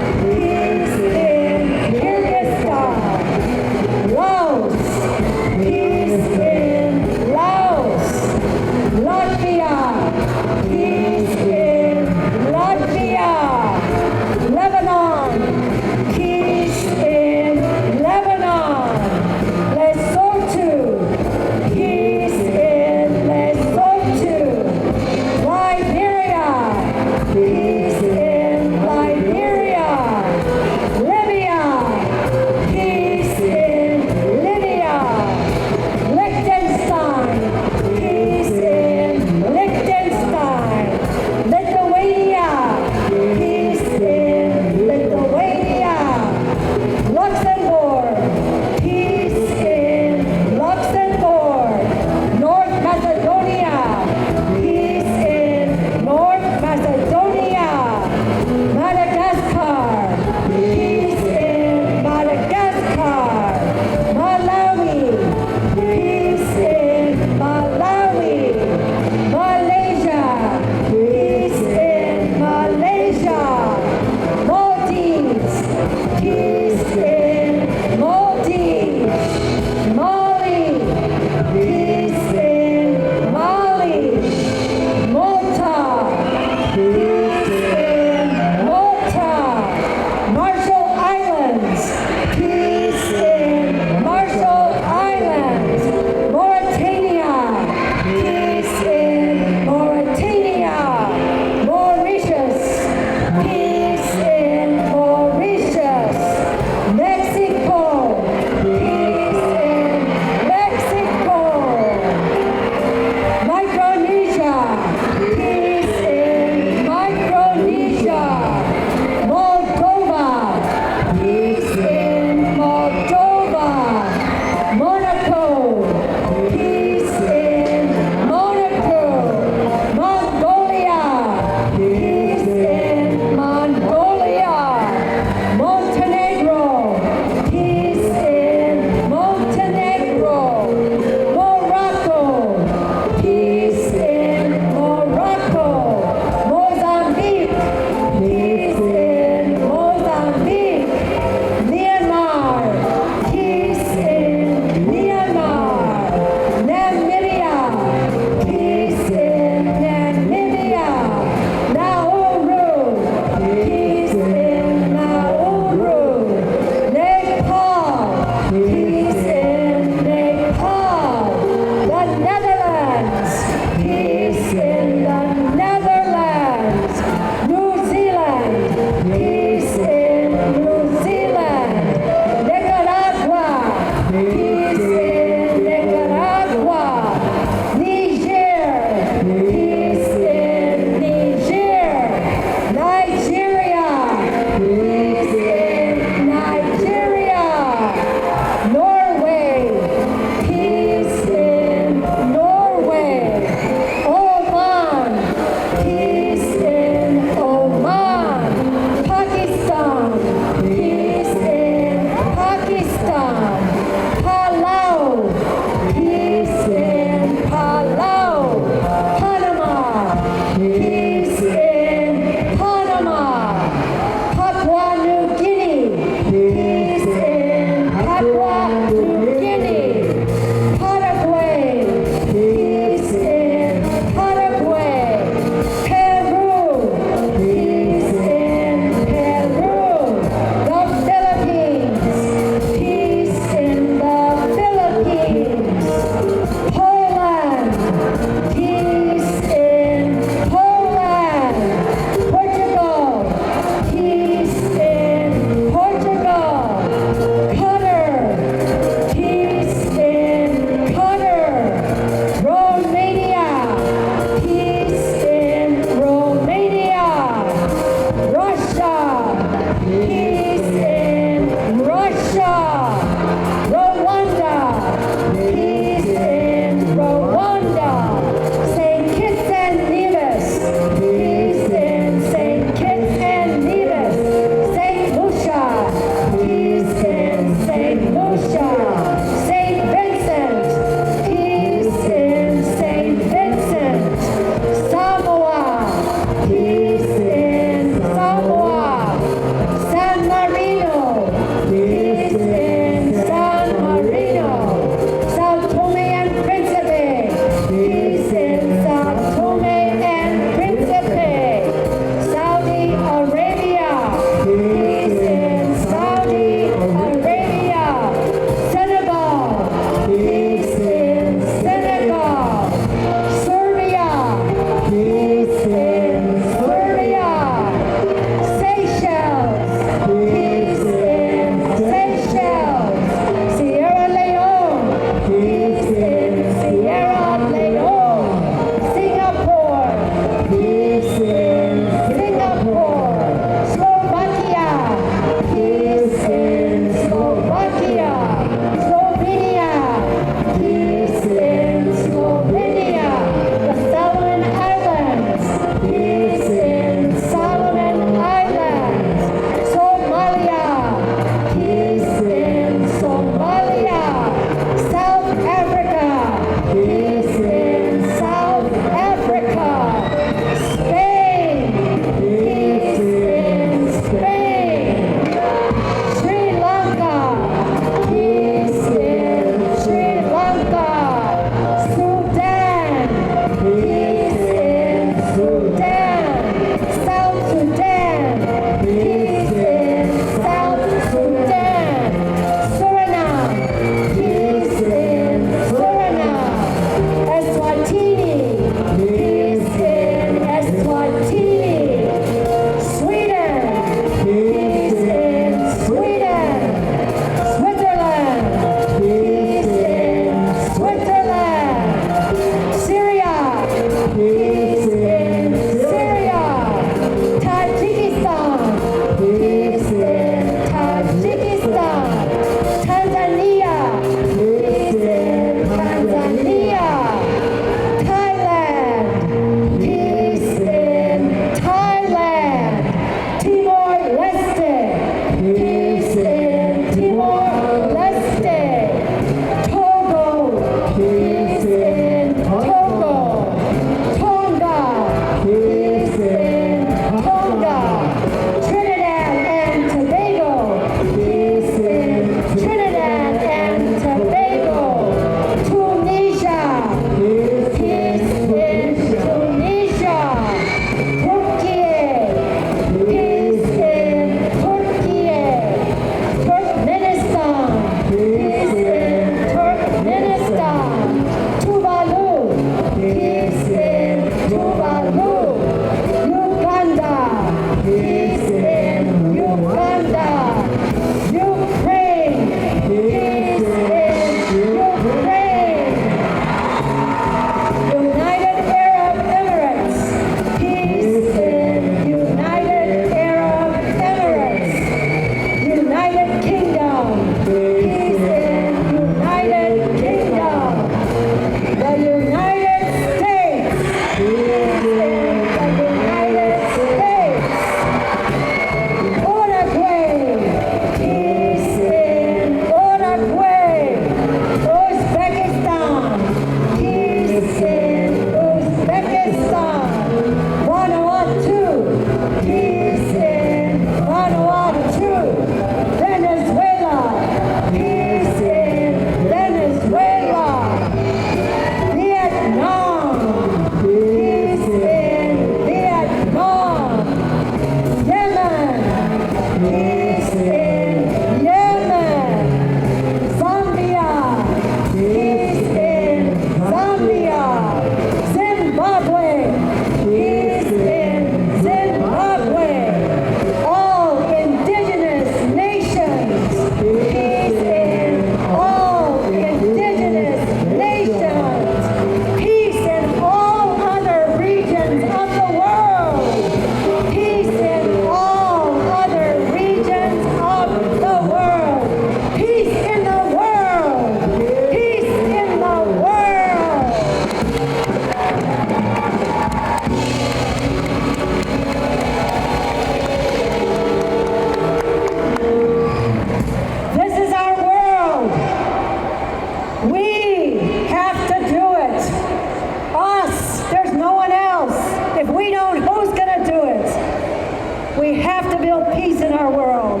peace in our world.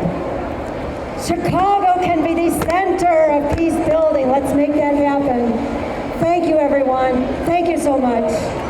Chicago can be the center of peace building. Let's make that happen. Thank you, everyone. Thank you so much.